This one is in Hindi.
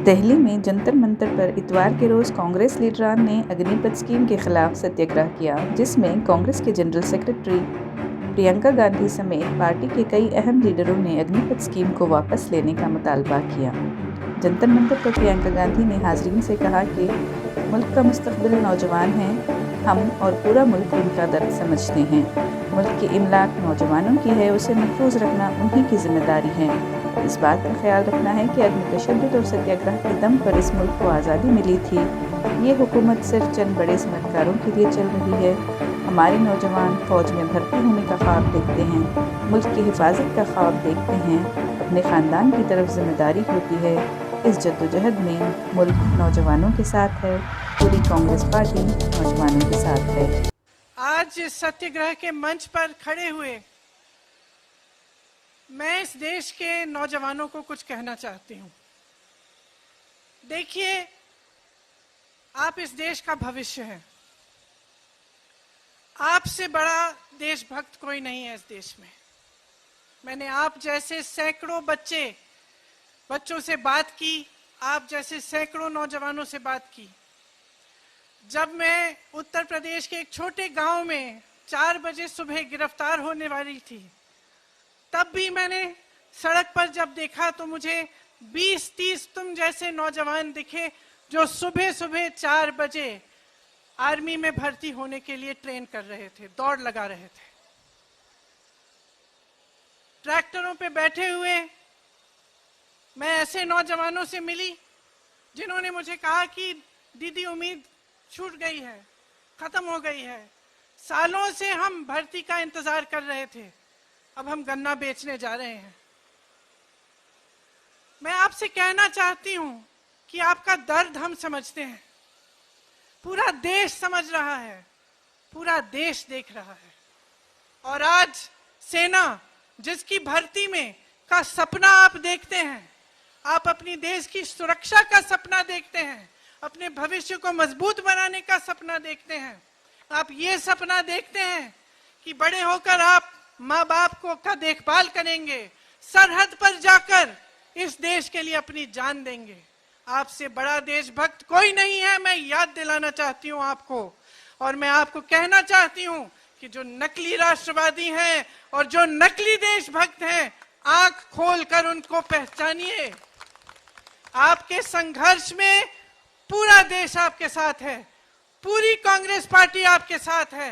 दिल्ली में जंतर मंतर पर इतवार के रोज कांग्रेस लीडरान ने अग्निपथ स्कीम के खिलाफ सत्याग्रह किया, जिसमें कांग्रेस के जनरल सेक्रेटरी प्रियंका गांधी समेत पार्टी के कई अहम लीडरों ने अग्निपथ स्कीम को वापस लेने का मुतालबा किया। जंतर मंतर पर प्रियंका गांधी ने हाजरीन से कहा कि मुल्क का मुस्तकबिल नौजवान हैं, हम और पूरा मुल्क उनका दर्द समझते हैं। मुल्क की इमलाक नौजवानों की है, उसे महफूज रखना उन्हीं की जिम्मेदारी है। इस बात का ख्याल रखना है कि अग्नि तशद्दुद और सत्याग्रह के दम पर इस मुल्क को आज़ादी मिली थी। ये हुकूमत सिर्फ चंद बड़े समझदारों के लिए चल रही है। हमारे नौजवान फौज में भर्ती होने का ख्वाब देखते हैं, मुल्क की हिफाजत का ख्वाब देखते हैं, अपने ख़ानदान की तरफ जिम्मेदारी होती है। इस जद्दोजहद में मुल्क नौजवानों के साथ है, पूरी कांग्रेस पार्टी नौजवानों के साथ है। आज इस सत्याग्रह के मंच पर खड़े हुए मैं इस देश के नौजवानों को कुछ कहना चाहती हूँ। देखिए, आप इस देश का भविष्य हैं। आपसे बड़ा देशभक्त कोई नहीं है इस देश में। मैंने आप जैसे सैकड़ों बच्चों से बात की, आप जैसे सैकड़ों नौजवानों से बात की। जब मैं उत्तर प्रदेश के एक छोटे गांव में 4 बजे सुबह गिरफ्तार होने वाली थी, तब भी मैंने सड़क पर जब देखा तो मुझे 20-30 तुम जैसे नौजवान दिखे जो सुबह सुबह 4 बजे आर्मी में भर्ती होने के लिए ट्रेन कर रहे थे, दौड़ लगा रहे थे। ट्रैक्टरों पे बैठे हुए मैं ऐसे नौजवानों से मिली जिन्होंने मुझे कहा कि दीदी, उम्मीद छूट गई है, खत्म हो गई है। सालों से हम भर्ती का इंतजार कर रहे थे, अब हम गन्ना बेचने जा रहे हैं। मैं आपसे कहना चाहती हूं कि आपका दर्द हम समझते हैं, पूरा देश समझ रहा है, पूरा देश देख रहा है। और आज सेना जिसकी भर्ती में का सपना आप देखते हैं, आप अपनी देश की सुरक्षा का सपना देखते हैं, अपने भविष्य को मजबूत बनाने का सपना देखते हैं। आप ये सपना देखते हैं कि बड़े होकर आप माँ बाप को का देखभाल करेंगे, सरहद पर जाकर इस देश के लिए अपनी जान देंगे। आपसे बड़ा देशभक्त कोई नहीं है, मैं याद दिलाना चाहती हूँ आपको। और मैं आपको कहना चाहती हूँ कि जो नकली राष्ट्रवादी हैं और जो नकली देशभक्त हैं, आंख खोलकर उनको पहचानिए। आपके संघर्ष में पूरा देश आपके साथ है, पूरी कांग्रेस पार्टी आपके साथ है।